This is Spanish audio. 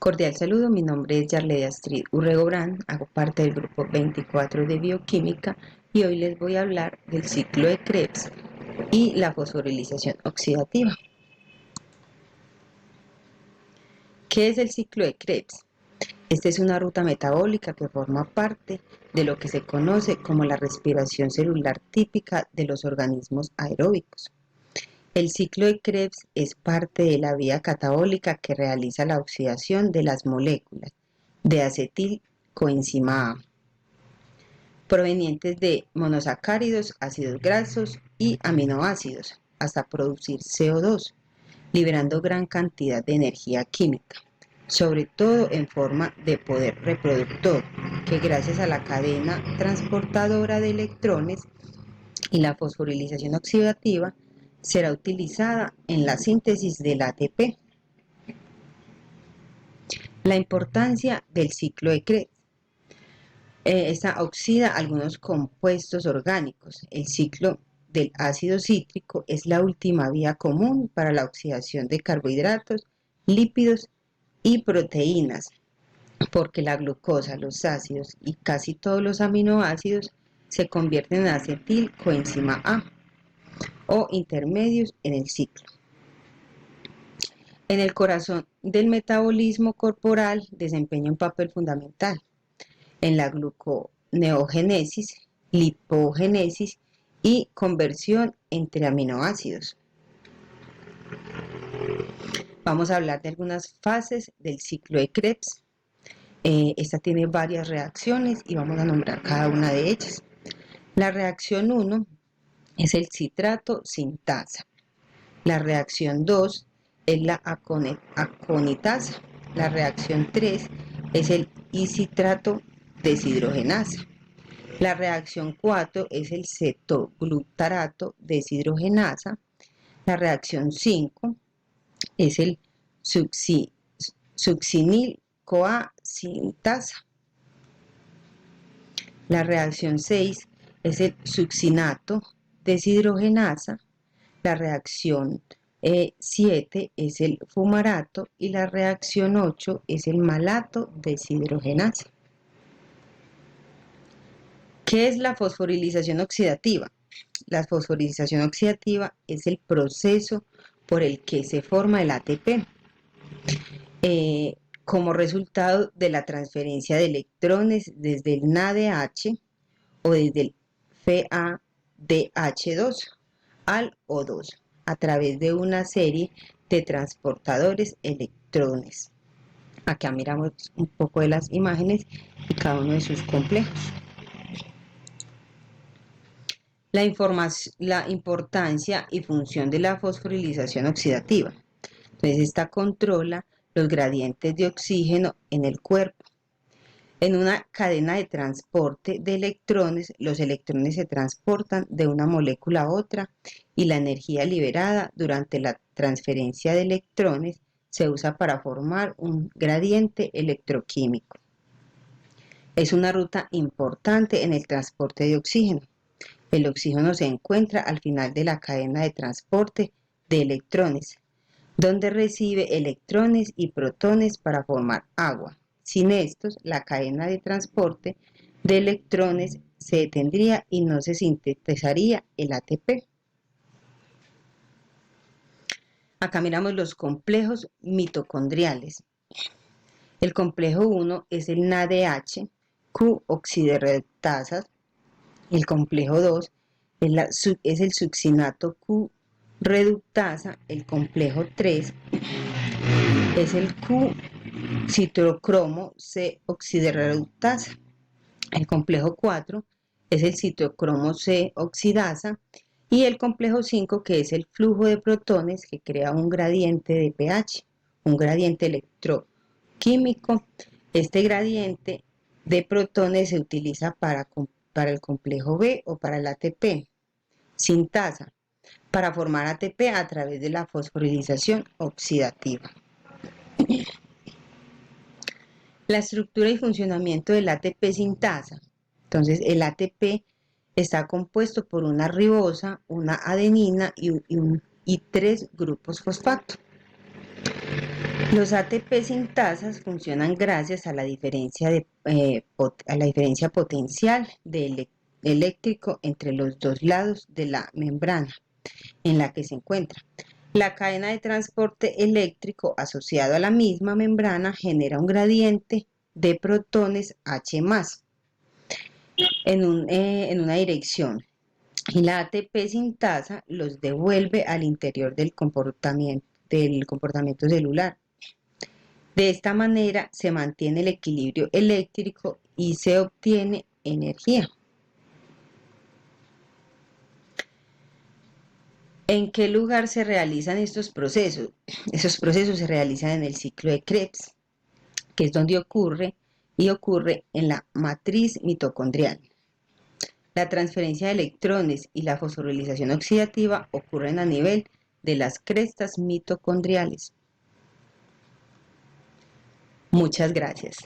Cordial saludo, mi nombre es Yarley Astrid Urrego Brand, hago parte del grupo 24 de bioquímica y hoy les voy a hablar del ciclo de Krebs y la fosforilización oxidativa. ¿Qué es el ciclo de Krebs? Esta es una ruta metabólica que forma parte de lo que se conoce como la respiración celular típica de los organismos aeróbicos. El ciclo de Krebs es parte de la vía catabólica que realiza la oxidación de las moléculas de acetilcoenzima A, provenientes de monosacáridos, ácidos grasos y aminoácidos, hasta producir CO2, liberando gran cantidad de energía química, sobre todo en forma de poder reproductor, que gracias a la cadena transportadora de electrones y la fosforilización oxidativa será utilizada en la síntesis del ATP. La importancia del ciclo de Krebs. Esta oxida algunos compuestos orgánicos. El ciclo del ácido cítrico es la última vía común para la oxidación de carbohidratos, lípidos y proteínas, porque la glucosa, los ácidos y casi todos los aminoácidos se convierten en acetilcoenzima A o intermedios en el ciclo. En el corazón del metabolismo corporal desempeña un papel fundamental en la gluconeogénesis, lipogénesis y conversión entre aminoácidos. Vamos a hablar de algunas fases del ciclo de Krebs. Esta tiene varias reacciones y vamos a nombrar cada una de ellas. La reacción 1 es el citrato sintasa. La reacción 2 es la aconitasa. La reacción 3 es el iscitrato deshidrogenasa. La reacción 4 es el cetoglutarato deshidrogenasa. La reacción 5 es el succinil-CoA sintasa. La reacción 6 es el succinato deshidrogenasa. La reacción 7 es el fumarato y la reacción 8 es el malato deshidrogenasa. ¿Qué es la fosforilización oxidativa? La fosforilización oxidativa es el proceso por el que se forma el ATP como resultado de la transferencia de electrones desde el NADH o desde el FADH2 al O2 a través de una serie de transportadores electrones. Acá miramos un poco de las imágenes y cada uno de sus complejos. La importancia y función de la fosforilización oxidativa. Entonces, esta controla los gradientes de oxígeno en el cuerpo. En una cadena de transporte de electrones, los electrones se transportan de una molécula a otra y la energía liberada durante la transferencia de electrones se usa para formar un gradiente electroquímico. Es una ruta importante en el transporte de oxígeno. El oxígeno se encuentra al final de la cadena de transporte de electrones, donde recibe electrones y protones para formar agua. Sin estos, la cadena de transporte de electrones se detendría y no se sintetizaría el ATP. Acá miramos los complejos mitocondriales. El complejo 1 es el NADH, Q-oxidirreductasas. El complejo 2 es el succinato Q-reductasa. El complejo 3 es el Q-citrocromo C-oxidirreductasa. El complejo 4 es el citocromo C-oxidasa. Y el complejo 5, que es el flujo de protones que crea un gradiente de pH, un gradiente electroquímico. Este gradiente de protones se utiliza para el complejo B o para el ATP sintasa, para formar ATP a través de la fosforilización oxidativa. La estructura y funcionamiento del ATP sintasa. Entonces, el ATP está compuesto por una ribosa, una adenina y 3 grupos fosfato. Los ATP sintasas funcionan gracias a la diferencia, potencial eléctrico entre los dos lados de la membrana en la que se encuentra. La cadena de transporte eléctrico asociado a la misma membrana genera un gradiente de protones H+ en una dirección, y la ATP sintasa los devuelve al interior del comportamiento celular. De esta manera se mantiene el equilibrio eléctrico y se obtiene energía. ¿En qué lugar se realizan estos procesos? Esos procesos se realizan en el ciclo de Krebs, que es donde ocurre en la matriz mitocondrial. La transferencia de electrones y la fosforilización oxidativa ocurren a nivel de las crestas mitocondriales. Muchas gracias.